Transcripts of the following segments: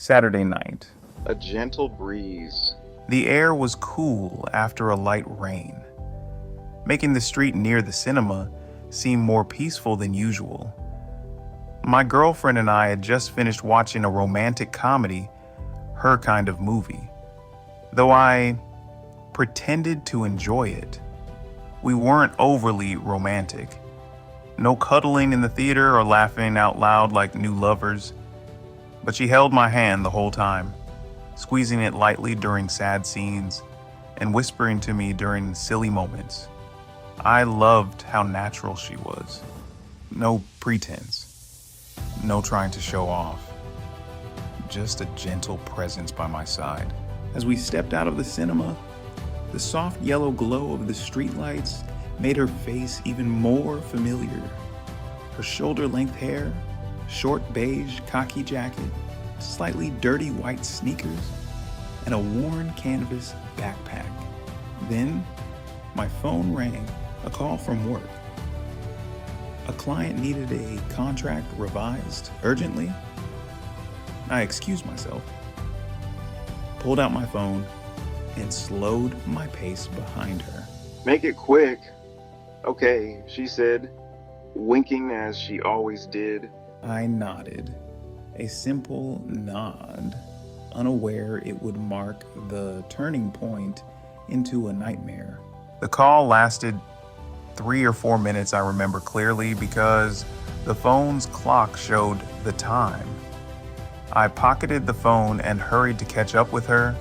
Saturday night. A gentle breeze. The air was cool after a light rain, making the street near the cinema seem more peaceful than usual. My girlfriend and I had just finished watching a romantic comedy, her kind of movie. Though I pretended to enjoy it, we weren't overly romantic. No cuddling in the theater or laughing out loud like new lovers. But she held my hand the whole time, squeezing it lightly during sad scenes and whispering to me during silly moments. I loved how natural she was. No pretense. No trying to show off. Just a gentle presence by my side. As we stepped out of the cinema, the soft yellow glow of the streetlights made her face even more familiar. Her shoulder-length hair, short beige khaki jacket, slightly dirty white sneakers, and a worn canvas backpack. Then, my phone rang, a call from work. A client needed a contract revised urgently. I excused myself, pulled out my phone, and slowed my pace behind her. Make it quick. Okay, she said, winking as she always did. I nodded, a simple nod, unaware it would mark the turning point into a nightmare. The call lasted 3 or 4 minutes, I remember clearly, because the phone's clock showed the time. I pocketed the phone and hurried to catch up with her.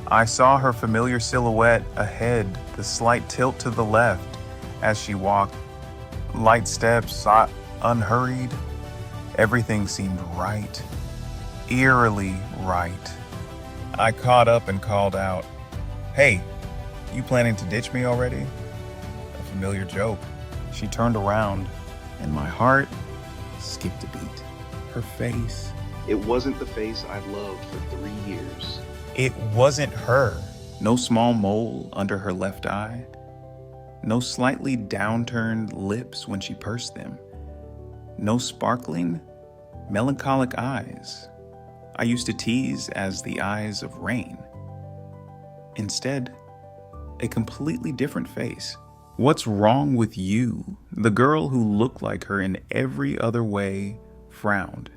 I saw her familiar silhouette ahead, the slight tilt to the left as she walked. Light steps, unhurried. Everything seemed right, eerily right. I caught up and called out, "Hey, you planning to ditch me already?" A familiar joke. She turned around, and my heart skipped a beat. Her face. It wasn't the face I'd loved for 3 years. It wasn't her. No small mole under her left eye. No slightly downturned lips when she pursed them. No sparkling, melancholic eyes I used to tease as the eyes of rain. Instead, a completely different face. What's wrong with you? The girl who looked like her in every other way frowned,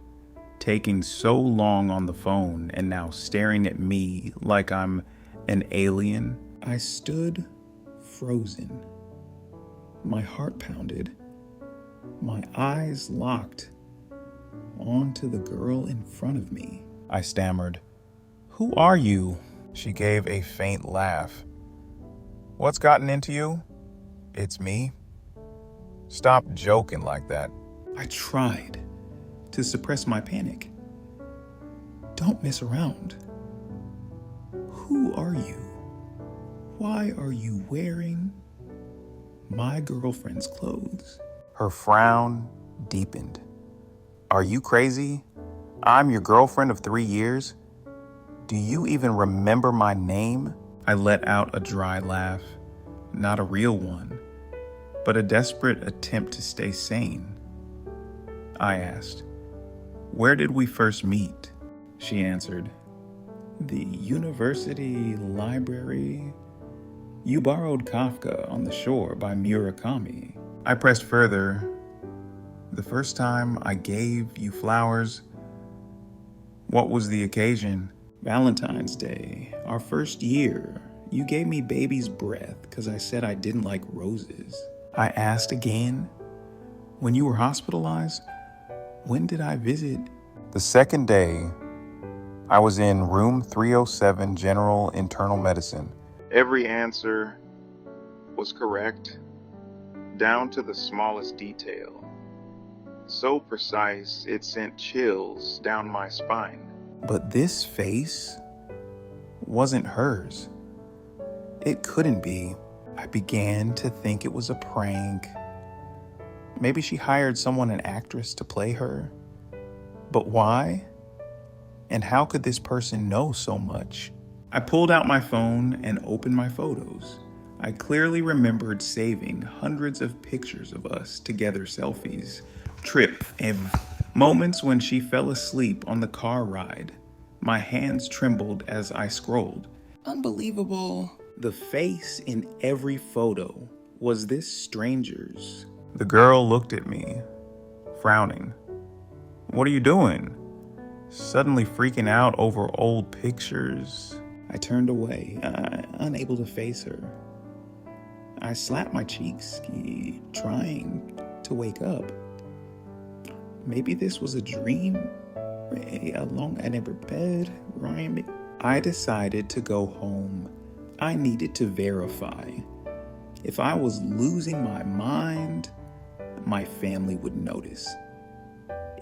taking so long on the phone and now staring at me like I'm an alien. I stood frozen. My heart pounded. My eyes locked onto the girl in front of me. I stammered, "Who are you?" She gave a faint laugh. "What's gotten into you? It's me. Stop joking like that." I tried to suppress my panic. "Don't mess around. Who are you? Why are you wearing my girlfriend's clothes?" Her frown deepened. "Are you crazy? I'm your girlfriend of 3 years. Do you even remember my name?" I let out a dry laugh, not a real one, but a desperate attempt to stay sane. I asked, "Where did we first meet?" She answered, "The university library. You borrowed Kafka on the Shore by Murakami." I pressed further. "The first time I gave you flowers, what was the occasion?" "Valentine's Day, our first year. You gave me baby's breath because I said I didn't like roses." I asked again, "When you were hospitalized, when did I visit?" "The second day, I was in room 307, general internal medicine." Every answer was correct, down to the smallest detail. So precise, it sent chills down my spine. But this face wasn't hers. It couldn't be. I began to think it was a prank. Maybe she hired an actress to play her. But why? And how could this person know so much? I pulled out my phone and opened my photos. I clearly remembered saving hundreds of pictures of us together, selfies, trip, and moments when she fell asleep on the car ride. My hands trembled as I scrolled. Unbelievable. The face in every photo was this stranger's. The girl looked at me, frowning. What are you doing? Suddenly freaking out over old pictures. I turned away, unable to face her. I slapped my cheeks, trying to wake up. Maybe this was a dream? A long I never bed, rhyme. I decided to go home. I needed to verify. If I was losing my mind, my family would notice.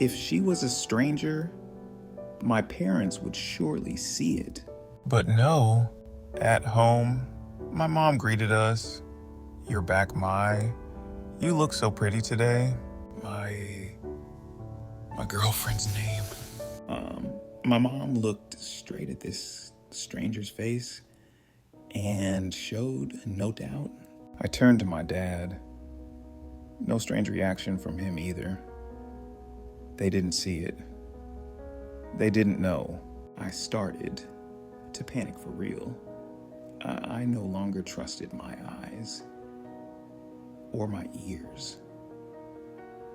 If she was a stranger, my parents would surely see it. But no, at home, my mom greeted us. You're back, Mai. You look so pretty today. My girlfriend's name. My mom looked straight at this stranger's face and showed no doubt. I turned to my dad. No strange reaction from him either. They didn't see it. They didn't know. I started to panic for real. I no longer trusted my eyes or my ears.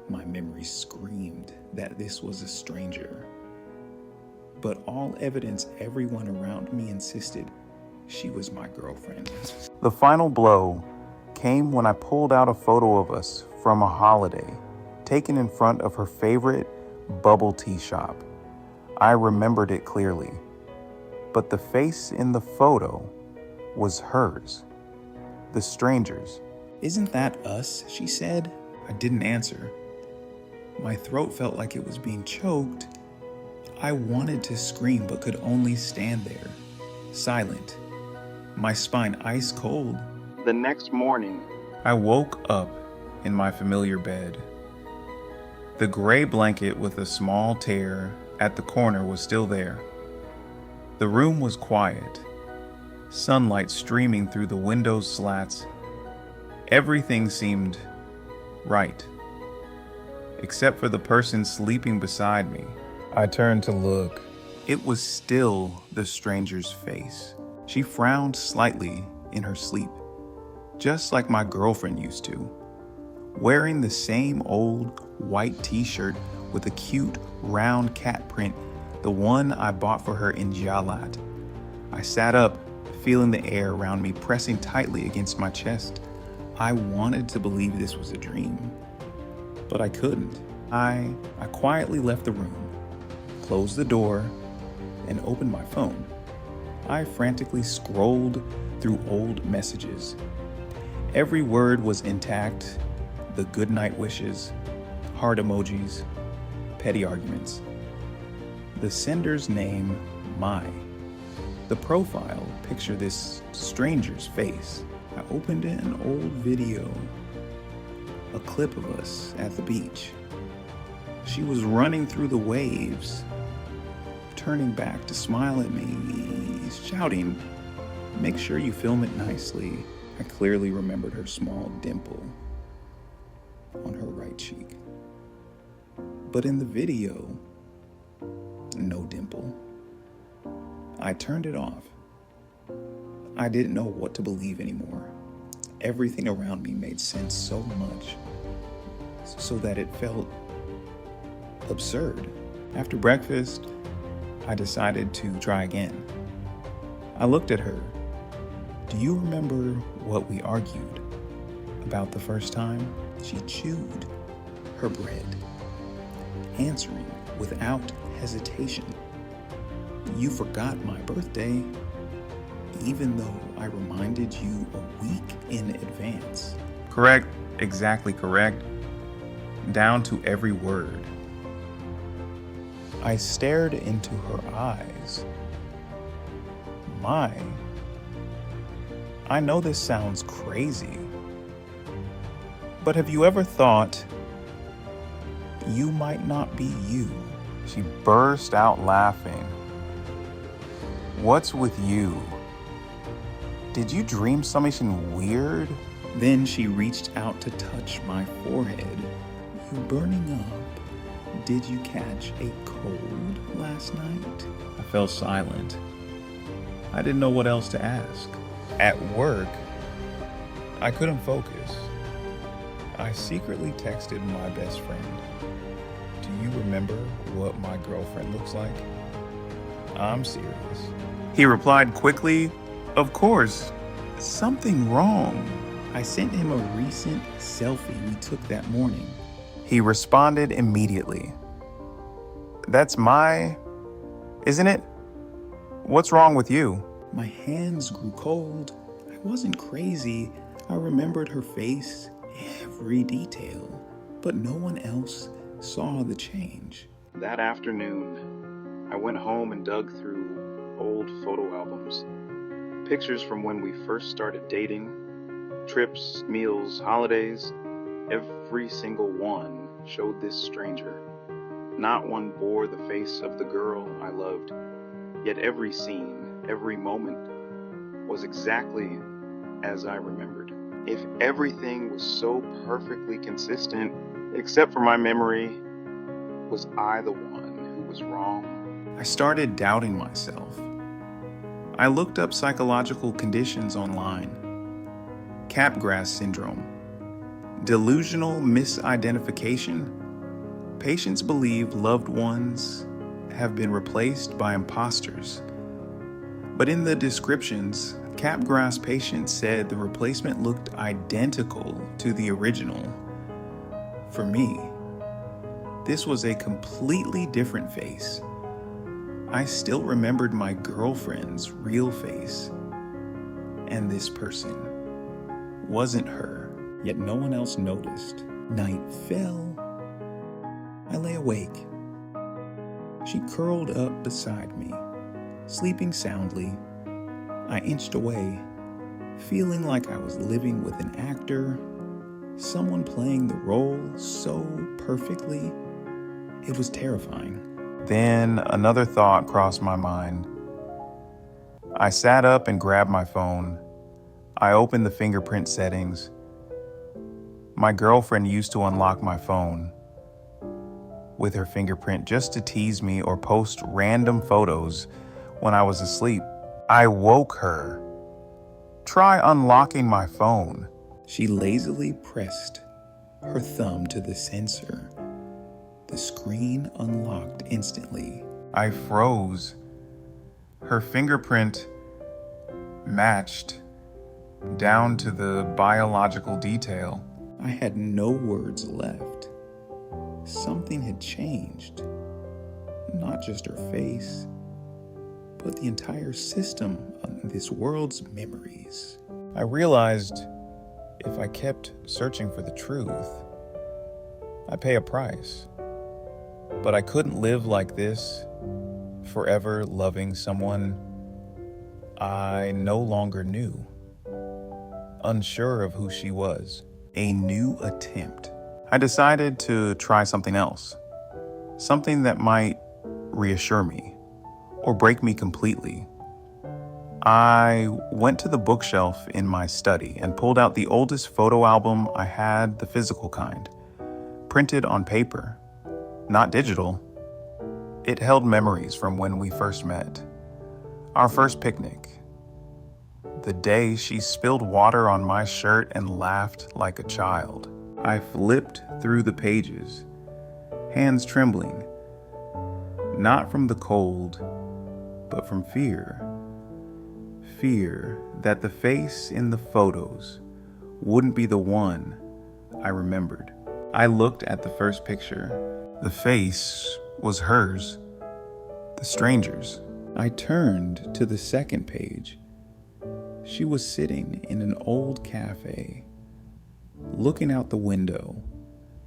My memory screamed that this was a stranger. But all evidence, everyone around me insisted she was my girlfriend. The final blow came when I pulled out a photo of us from a holiday, taken in front of her favorite bubble tea shop. I remembered it clearly, but the face in the photo was hers, the stranger's. Isn't that us? She said. I didn't answer. My throat felt like it was being choked. I wanted to scream, but could only stand there, silent, my spine ice cold. The next morning, I woke up in my familiar bed. The gray blanket with a small tear at the corner was still there. The room was quiet, sunlight streaming through the window's slats. Everything seemed right, except for the person sleeping beside me. I turned to look. It was still the stranger's face. She frowned slightly in her sleep, just like my girlfriend used to, wearing the same old white t-shirt with a cute round cat print, the one I bought for her in Jalat. I sat up, feeling the air around me pressing tightly against my chest. I wanted to believe this was a dream, but I couldn't. I quietly left the room, closed the door, and opened my phone. I frantically scrolled through old messages. Every word was intact: the goodnight wishes, heart emojis, petty arguments. The sender's name, Mai. The profile, picture this stranger's face. I opened an old video, a clip of us at the beach. She was running through the waves, turning back to smile at me, shouting, "Make sure you film it nicely." I clearly remembered her small dimple on her right cheek. But in the video, no dimple. I turned it off. I didn't know what to believe anymore. Everything around me made sense so much, so that it felt absurd. After breakfast, I decided to try again. I looked at her. Do you remember what we argued about the first time? She chewed her bread, answering without hesitation. You forgot my birthday, even though I reminded you a week in advance. Correct, exactly correct, down to every word. I stared into her eyes. I know this sounds crazy, but have you ever thought you might not be you? She burst out laughing. What's with you? Did you dream something weird? Then she reached out to touch my forehead. You're burning up Did you catch a cold last night? I fell silent. I didn't know what else to ask. At work, I couldn't focus. I secretly texted my best friend. Do you remember what my girlfriend looks like? I'm serious. He replied quickly, of course. Something wrong. I sent him a recent selfie we took that morning. He responded immediately. That's isn't it? What's wrong with you? My hands grew cold. I wasn't crazy. I remembered her face, every detail, but no one else saw the change. That afternoon, I went home and dug through old photo albums. Pictures from when we first started dating, trips, meals, holidays. Every single one showed this stranger. Not one bore the face of the girl I loved, yet every scene, every moment was exactly as I remembered. If everything was so perfectly consistent, except for my memory, was I the one who was wrong? I started doubting myself. I looked up psychological conditions online. Capgras syndrome, delusional misidentification. Patients believe loved ones have been replaced by imposters. But in the descriptions, Capgras patients said the replacement looked identical to the original. For me, this was a completely different face. I still remembered my girlfriend's real face, and this person wasn't her, yet no one else noticed. Night fell. I lay awake. She curled up beside me, sleeping soundly. I inched away, feeling like I was living with an actor, someone playing the role so perfectly. It was terrifying. Then another thought crossed my mind. I sat up and grabbed my phone. I opened the fingerprint settings. My girlfriend used to unlock my phone with her fingerprint just to tease me or post random photos when I was asleep. I woke her. Try unlocking my phone. She lazily pressed her thumb to the sensor. The screen unlocked instantly. I froze. Her fingerprint matched down to the biological detail. I had no words left. Something had changed. Not just her face, but the entire system of this world's memories. I realized if I kept searching for the truth, I'd pay a price. But I couldn't live like this, forever loving someone I no longer knew, unsure of who she was. A new attempt. I decided to try something else, something that might reassure me or break me completely. I went to the bookshelf in my study and pulled out the oldest photo album I had, the physical kind, printed on paper, not digital. It held memories from when we first met, our first picnic, the day she spilled water on my shirt and laughed like a child. I flipped through the pages, hands trembling, not from the cold, but from fear. Fear that the face in the photos wouldn't be the one I remembered. I looked at the first picture. The face was hers, the stranger's. I turned to the second page. She was sitting in an old cafe, looking out the window.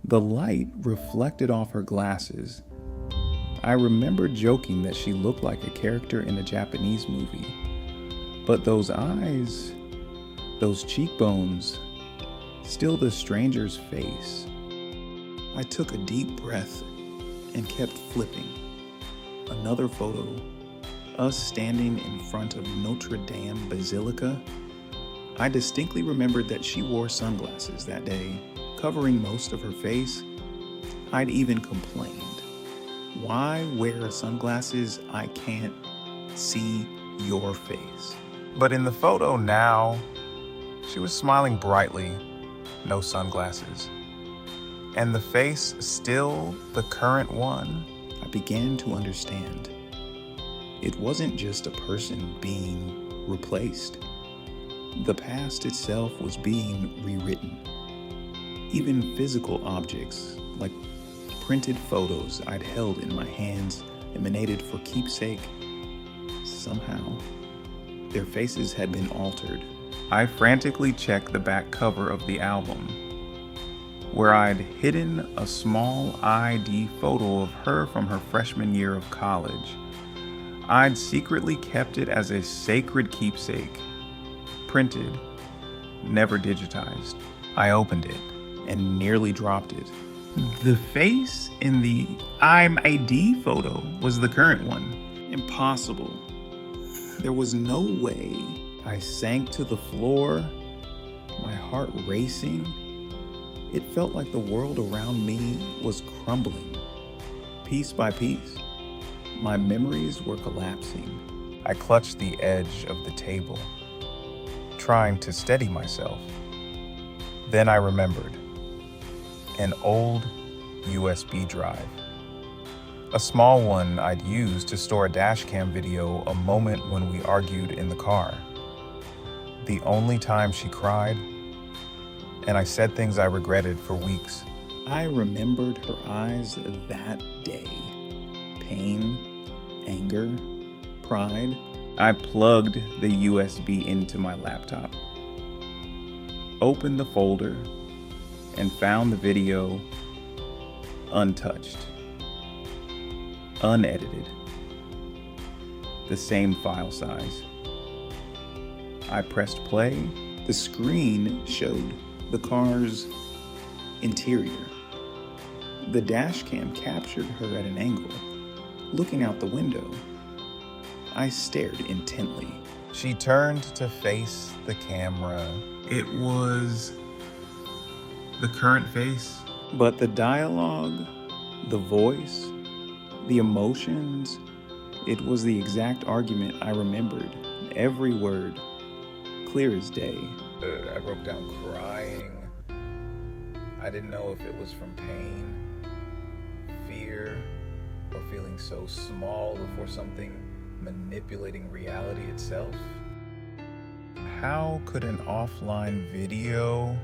The light reflected off her glasses. I remember joking that she looked like a character in a Japanese movie. But those eyes, those cheekbones, still the stranger's face. I took a deep breath and kept flipping. Another photo, us standing in front of Notre Dame Basilica. I distinctly remembered that she wore sunglasses that day, covering most of her face. I'd even complained. Why wear sunglasses? I can't see your face. But in the photo now, she was smiling brightly, no sunglasses. And the face still the current one. I began to understand. It wasn't just a person being replaced. The past itself was being rewritten. Even physical objects, like printed photos I'd held in my hands, emanated for keepsake. Somehow, their faces had been altered. I frantically checked the back cover of the album, where I'd hidden a small ID photo of her from her freshman year of college. I'd secretly kept it as a sacred keepsake, printed, never digitized. I opened it and nearly dropped it. The face in the I'm ID photo was the current one. Impossible. There was no way. I sank to the floor, my heart racing. It felt like the world around me was crumbling, piece by piece. My memories were collapsing. I clutched the edge of the table, trying to steady myself. Then I remembered. An old USB drive. A small one I'd used to store a dashcam video a moment when we argued in the car. The only time she cried, and I said things I regretted for weeks. I remembered her eyes that day. Pain, anger, pride. I plugged the USB into my laptop, opened the folder, and found the video untouched, unedited, the same file size. I pressed play. The screen showed the car's interior. The dash cam captured her at an angle, looking out the window. I stared intently. She turned to face the camera. It was the current face, but the dialogue, the voice, the emotions, it was the exact argument I remembered. Every word, clear as day. I broke down crying. I didn't know if it was from pain, fear, or feeling so small before something manipulating reality itself. How could an offline video,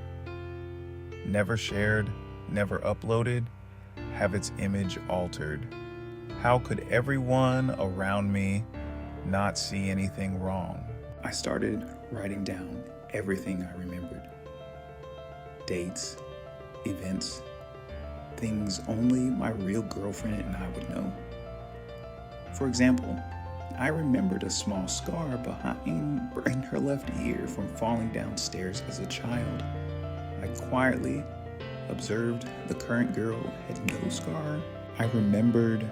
never shared, never uploaded, have its image altered? How could everyone around me not see anything wrong? I started writing down everything I remembered. Dates, events, things only my real girlfriend and I would know. For example, I remembered a small scar in her left ear from falling downstairs as a child. I quietly observed the current girl had no scar. I remembered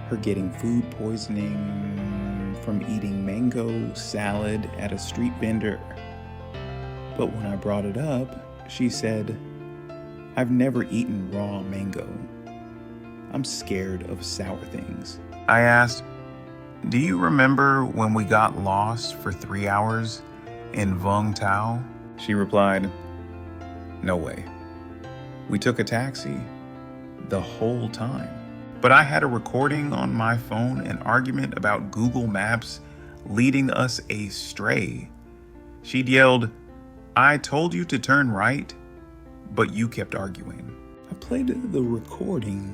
her getting food poisoning from eating mango salad at a street vendor. But when I brought it up, she said, "I've never eaten raw mango. I'm scared of sour things." I asked, "Do you remember when we got lost for 3 hours in Vung Tau?" She replied, "No way. We took a taxi the whole time." But I had a recording on my phone, an argument about Google Maps leading us astray. She'd yelled, "I told you to turn right, but you kept arguing." I played the recording.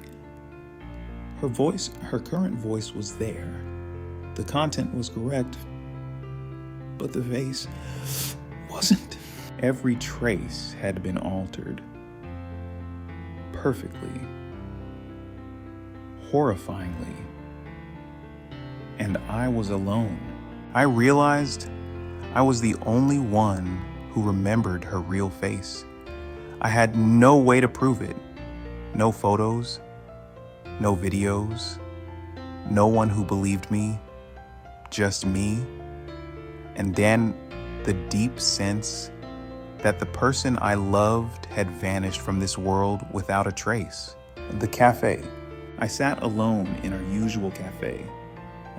Her current voice was there. The content was correct, but the face wasn't. Every trace had been altered. Perfectly. Horrifyingly. And I was alone. I realized I was the only one who remembered her real face. I had no way to prove it. No photos, no videos, no one who believed me, just me. And then the deep sense that the person I loved had vanished from this world without a trace. The cafe. I sat alone in our usual cafe,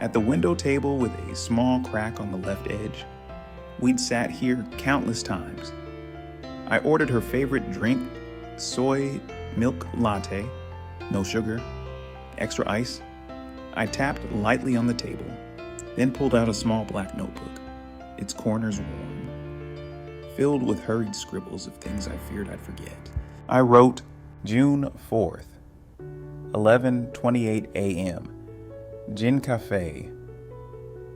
at the window table with a small crack on the left edge. We'd sat here countless times. I ordered her favorite drink, soy milk latte, no sugar, extra ice. I tapped lightly on the table, then pulled out a small black notebook, its corners worn, filled with hurried scribbles of things I feared I'd forget. I wrote June 4th, 11:28 a.m. Gin Cafe.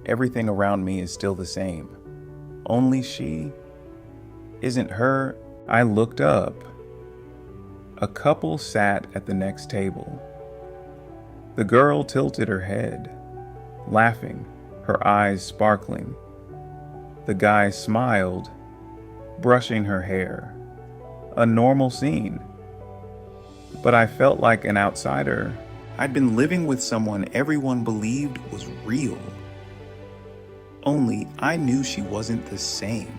Everything around me is still the same. Only she isn't her. I looked up. A couple sat at the next table. The girl tilted her head, laughing, her eyes sparkling. The guy smiled, brushing her hair. A normal scene. But I felt like an outsider. I'd been living with someone everyone believed was real. Only I knew she wasn't the same.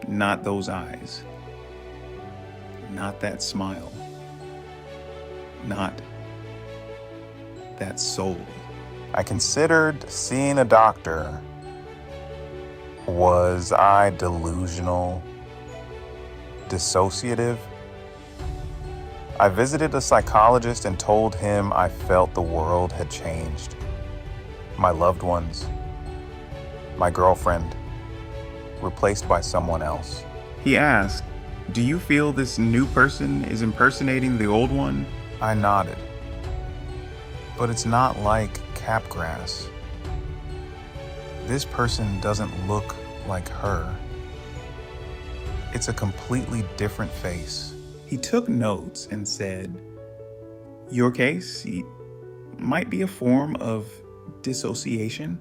Not those eyes. Not that smile. Not that soul. I considered seeing a doctor. Was I delusional? Dissociative? I visited a psychologist and told him I felt the world had changed. My loved ones, my girlfriend, replaced by someone else. He asked, "Do you feel this new person is impersonating the old one?" I nodded. But it's not like Capgrass. This person doesn't look like her. It's a completely different face. He took notes and said, "Your case might be a form of dissociation.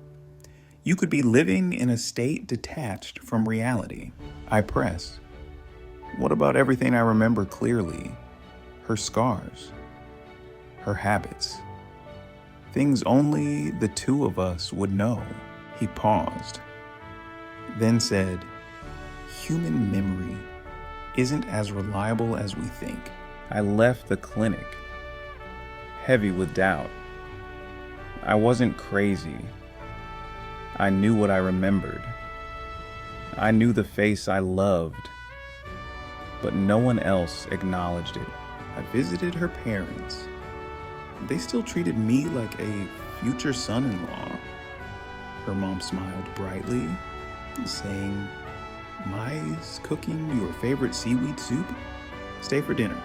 You could be living in a state detached from reality." I pressed, "What about everything I remember clearly? Her scars, her habits, things only the two of us would know." He paused, then said, "Human memory isn't as reliable as we think." I left the clinic, heavy with doubt. I wasn't crazy. I knew what I remembered. I knew the face I loved, but no one else acknowledged it. I visited her parents. They still treated me like a future son-in-law. Her mom smiled brightly, saying, "Mai's cooking your favorite seaweed soup? Stay for dinner."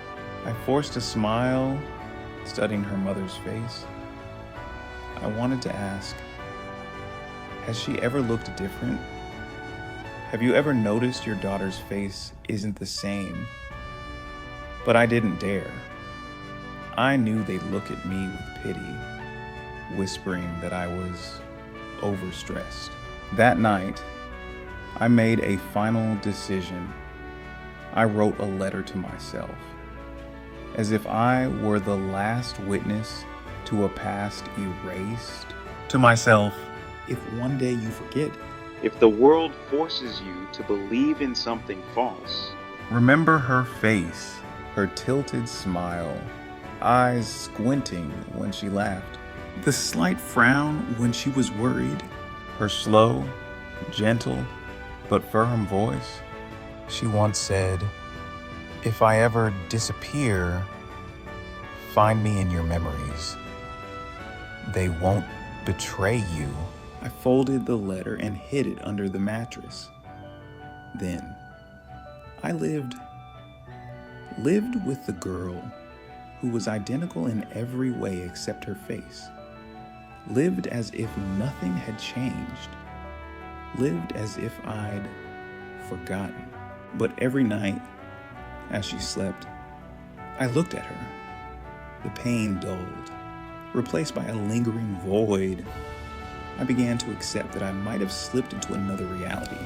I forced a smile, studying her mother's face. I wanted to ask, has she ever looked different? Have you ever noticed your daughter's face isn't the same? But I didn't dare. I knew they'd look at me with pity, whispering that I was overstressed. That night, I made a final decision. I wrote a letter to myself, as if I were the last witness to a past erased. To myself, if one day you forget, If the world forces you to believe in something false, remember her face, her tilted smile, eyes squinting when she laughed, the slight frown when she was worried, her slow, gentle, but firm voice. She once said, "If I ever disappear, find me in your memories. They won't betray you." I folded the letter and hid it under the mattress. Then, I lived with the girl who was identical in every way except her face. Lived as if nothing had changed. Lived as if I'd forgotten. But every night, as she slept, I looked at her. The pain dulled, replaced by a lingering void. I began to accept that I might have slipped into another reality,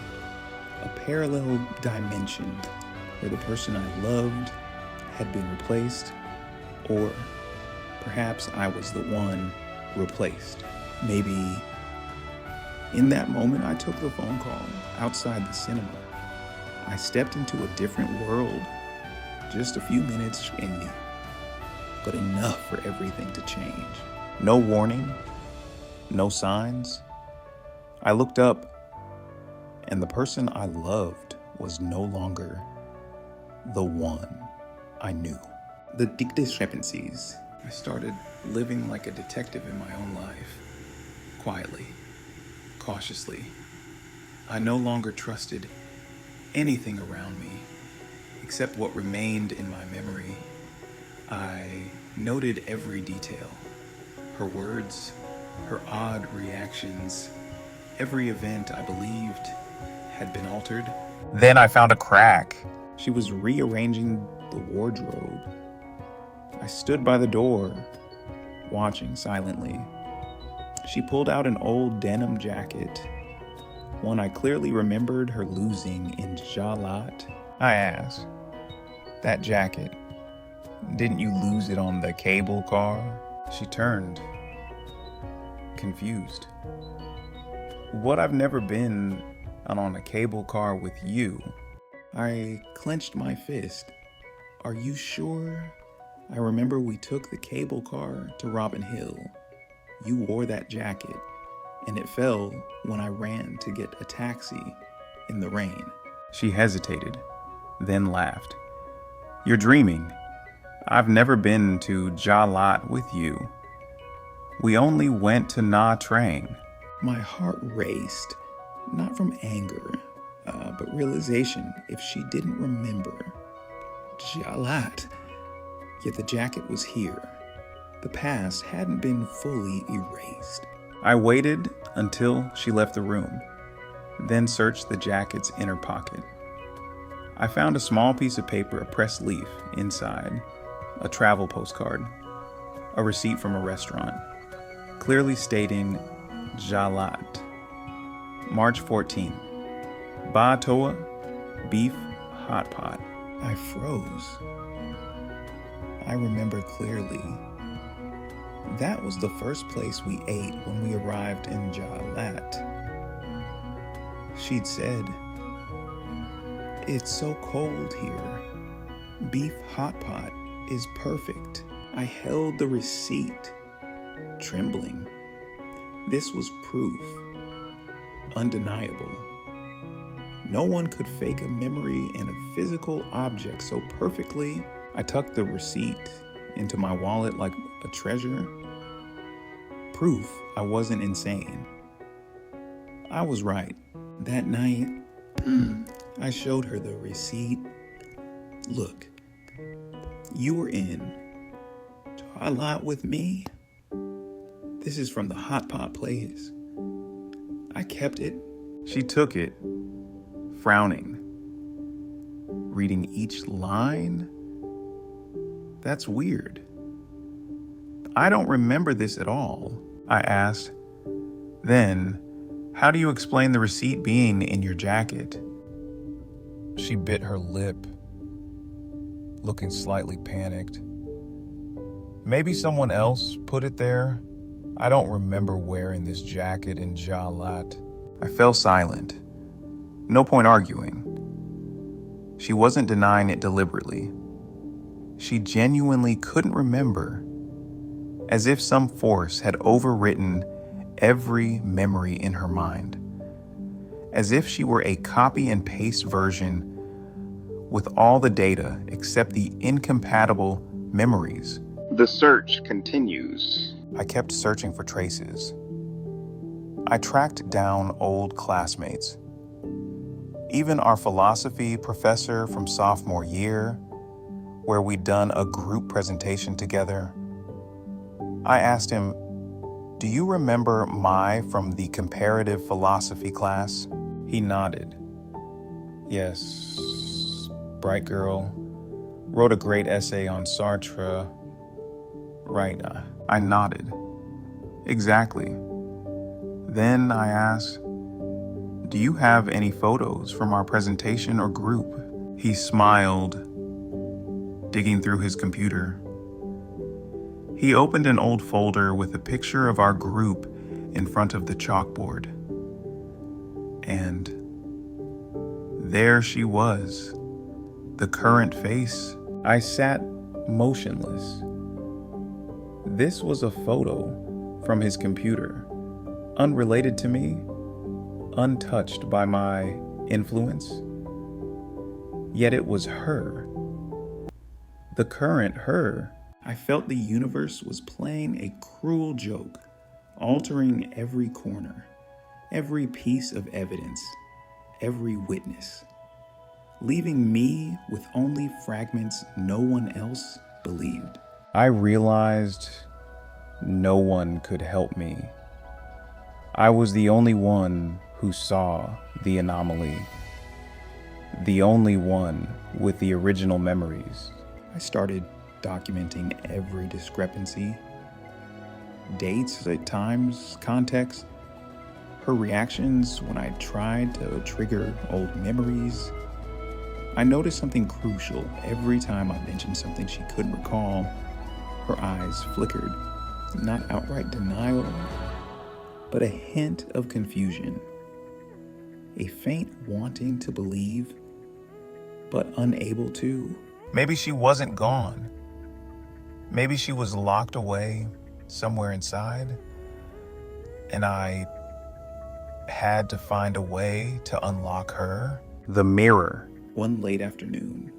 a parallel dimension where the person I loved had been replaced, or perhaps I was the one replaced. Maybe in that moment I took the phone call outside the cinema. I stepped into a different world, just a few minutes in. but enough for everything to change. No warning, no signs. I looked up, and the person I loved was no longer the one I knew. The discrepancies. I started living like a detective in my own life, quietly, cautiously. I no longer trusted anything around me except what remained in my memory. I noted every detail, her words, her odd reactions, every event I believed had been altered. Then I found a crack. She was rearranging the wardrobe. I stood by the door, watching silently. She pulled out an old denim jacket, one I clearly remembered her losing in Jalat. I asked, "That jacket, didn't you lose it on the cable car?" She turned, confused. What, I've never been on a cable car with you? I clenched my fist. Are you sure? I remember we took the cable car to Robin Hill. You wore that jacket, and it fell when I ran to get a taxi in the rain. She hesitated, then laughed. You're dreaming. I've never been to Jalat with you. We only went to Nha Trang. My heart raced, not from anger, but realization if she didn't remember. Jalat. Yet the jacket was here. The past hadn't been fully erased. I waited until she left the room, then searched the jacket's inner pocket. I found a small piece of paper, a pressed leaf inside, a travel postcard, a receipt from a restaurant, clearly stating Jalat. March 14, Ba Toa, beef hot pot. I froze. I remember clearly. That was the first place we ate when we arrived in Jalat. She'd said, "It's so cold here. Beef hot pot is perfect." I held the receipt, trembling. This was proof, undeniable. No one could fake a memory and a physical object so perfectly. I tucked the receipt into my wallet like a treasure. Proof I wasn't insane. I was right. That night, I showed her the receipt. Look, you were in Twilight with me. This is from the hot pot place. I kept it. She took it, frowning, reading each line. That's weird. I don't remember this at all, I asked. Then, how do you explain the receipt being in your jacket? She bit her lip, looking slightly panicked. Maybe someone else put it there. I don't remember wearing this jacket in Jalat. I fell silent. No point arguing. She wasn't denying it deliberately. She genuinely couldn't remember, as if some force had overwritten every memory in her mind, as if she were a copy and paste version with all the data except the incompatible memories. The search continues. I kept searching for traces. I tracked down old classmates, even our philosophy professor from sophomore year, where we'd done a group presentation together. I asked him, "Do you remember Mai from the comparative philosophy class?" He nodded. "Yes, bright girl. Wrote a great essay on Sartre." Right, I nodded. "Exactly." Then I asked, "Do you have any photos from our presentation or group?" He smiled, digging through his computer. He opened an old folder with a picture of our group in front of the chalkboard. And there she was, the current face. I sat motionless, This was a photo from his computer, unrelated to me, untouched by my influence. Yet it was her, the current her. I felt the universe was playing a cruel joke, altering every corner, every piece of evidence, every witness, leaving me with only fragments no one else believed. I realized no one could help me. I was the only one who saw the anomaly, the only one with the original memories. I started documenting every discrepancy, dates, times, context, her reactions when I tried to trigger old memories. I noticed something crucial. Every time I mentioned something she couldn't recall, her eyes flickered. Not outright denial, but a hint of confusion. A faint wanting to believe, but unable to. Maybe she wasn't gone. Maybe she was locked away somewhere inside, and I had to find a way to unlock her. The mirror. One late afternoon,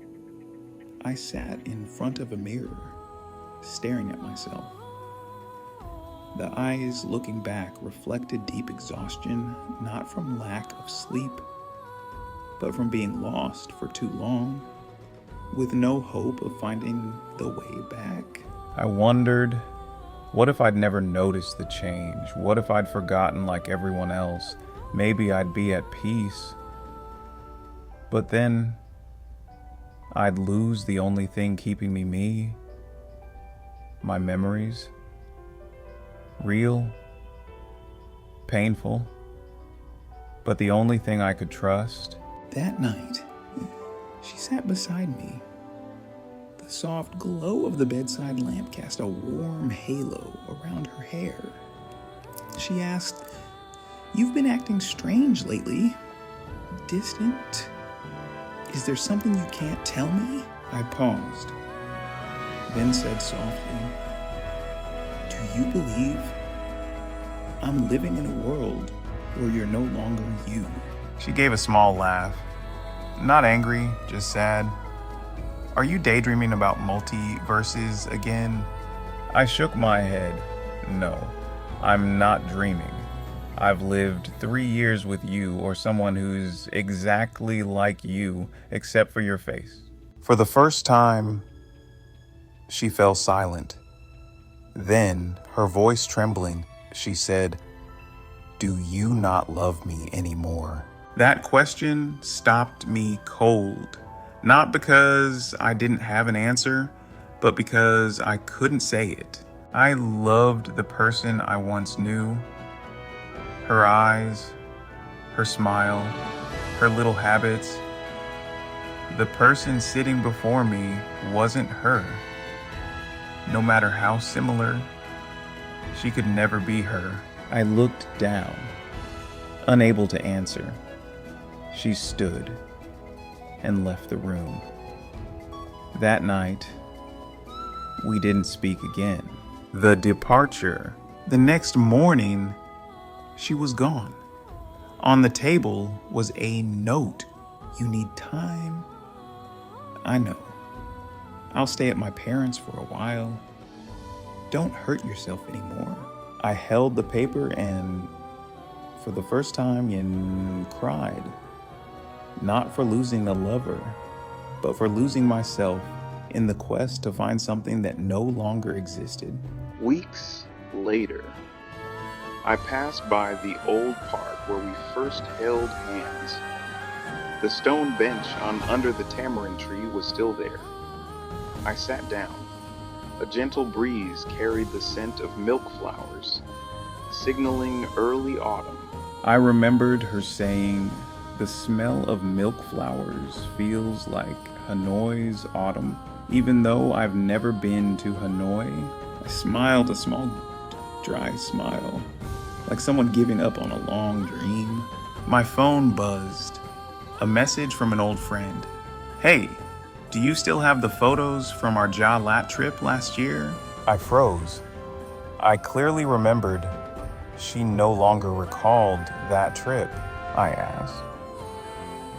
I sat in front of a mirror, staring at myself. The eyes looking back reflected deep exhaustion, not from lack of sleep, but from being lost for too long, with no hope of finding the way back. I wondered, what if I'd never noticed the change? What if I'd forgotten like everyone else? Maybe I'd be at peace. But then I'd lose the only thing keeping me, my memories. Real, painful, but the only thing I could trust. That night, she sat beside me. The soft glow of the bedside lamp cast a warm halo around her hair. She asked, "You've been acting strange lately. Distant. Is there something you can't tell me?" I paused, then said softly, "Do you believe I'm living in a world where you're no longer you?" She gave a small laugh. Not angry, just sad. "Are you daydreaming about multiverses again?" I shook my head. No, I'm not dreaming. I've lived 3 years with you, or someone who's exactly like you, except for your face. For the first time, she fell silent. Then, her voice trembling, she said, "Do you not love me anymore?" That question stopped me cold. Not because I didn't have an answer, but because I couldn't say it. I loved the person I once knew. Her eyes, her smile, her little habits. The person sitting before me wasn't her. No matter how similar, she could never be her. I looked down, unable to answer. She stood and left the room. That night, we didn't speak again. The departure. The next morning, she was gone. On the table was a note. "You need time." I know. I'll stay at my parents' for a while. Don't hurt yourself anymore. I held the paper and, for the first time, cried. Not for losing a lover, but for losing myself in the quest to find something that no longer existed. Weeks later, I passed by the old park where we first held hands. The stone bench under the tamarind tree was still there. I sat down. A gentle breeze carried the scent of milk flowers, signaling early autumn. I remembered her saying, "The smell of milk flowers feels like Hanoi's autumn." Even though I've never been to Hanoi, I smiled a small, dry smile, like someone giving up on a long dream. My phone buzzed. A message from an old friend. "Hey, do you still have the photos from our Ja Lat trip last year?" I froze. I clearly remembered she no longer recalled that trip. I asked,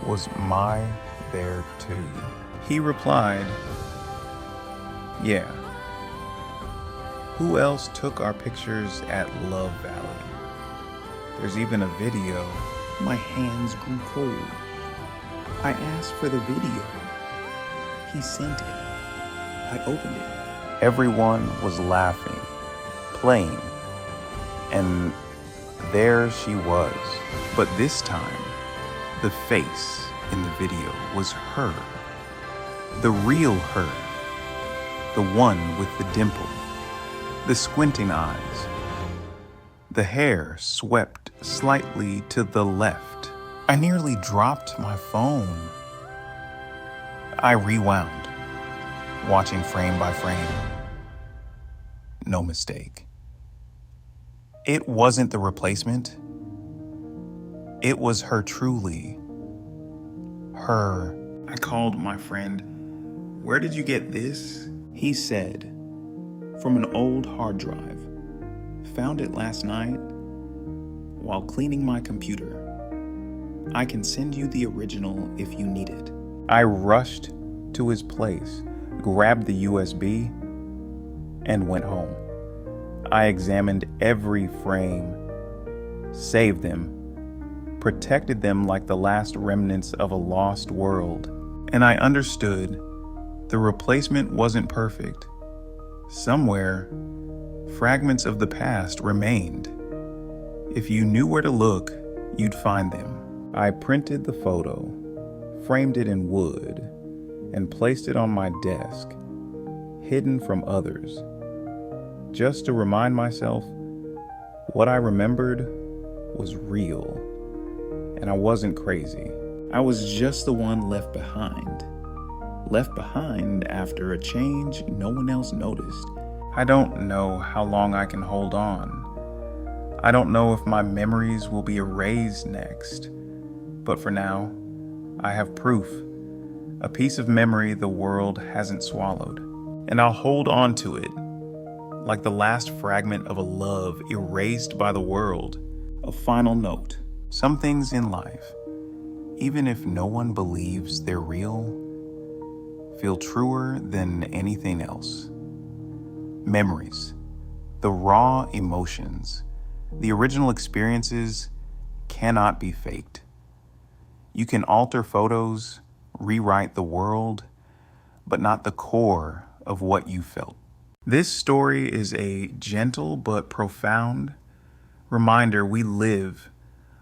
"Was Mai there too?" He replied, "Yeah. Who else took our pictures at Love Valley? There's even a video." My hands grew cold. I asked for the video. He sent it. I opened it. Everyone was laughing, playing, and there she was. But this time, the face in the video was her. The real her. The one with the dimple, the squinting eyes. The hair swept slightly to the left. I nearly dropped my phone. I rewound, watching frame by frame. No mistake. It wasn't the replacement. It was her truly. Her. I called my friend. "Where did you get this?" He said, "From an old hard drive. Found it last night while cleaning my computer. I can send you the original if you need it." I rushed to his place, grabbed the USB, and went home. I examined every frame, saved them, protected them like the last remnants of a lost world. And I understood the replacement wasn't perfect. Somewhere, fragments of the past remained. If you knew where to look, you'd find them. I printed the photo, framed it in wood, and placed it on my desk, hidden from others, just to remind myself what I remembered was real, and I wasn't crazy. I was just the one left behind. Left behind after a change no one else noticed. I don't know how long I can hold on. I don't know if my memories will be erased next. But for now, I have proof. A piece of memory the world hasn't swallowed. And I'll hold on to it, like the last fragment of a love erased by the world. A final note. Some things in life, even if no one believes they're real, feel truer than anything else. Memories, the raw emotions, the original experiences cannot be faked. You can alter photos, rewrite the world, but not the core of what you felt. This story is a gentle but profound reminder we live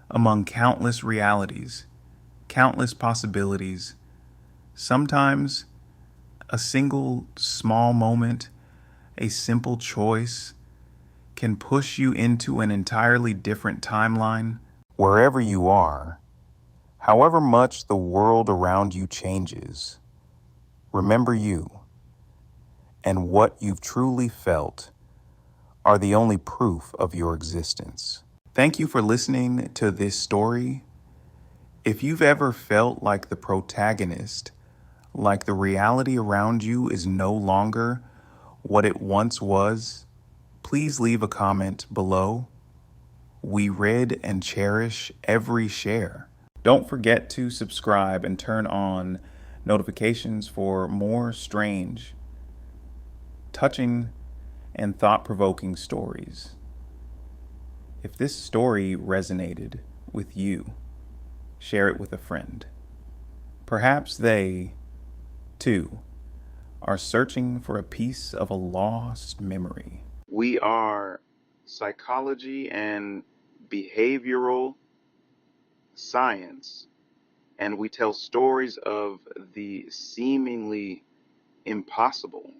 among countless realities, countless possibilities. Sometimes a single small moment, a simple choice, can push you into an entirely different timeline. Wherever you are, however much the world around you changes, remember you and what you've truly felt are the only proof of your existence. Thank you for listening to this story. If you've ever felt like the protagonist, like the reality around you is no longer what it once was, please leave a comment below. We read and cherish every share. Don't forget to subscribe and turn on notifications for more strange, touching, and thought-provoking stories. If this story resonated with you, share it with a friend. Perhaps they, too, are searching for a piece of a lost memory. We are Psychology and Behavioral Science, and we tell stories of the seemingly impossible.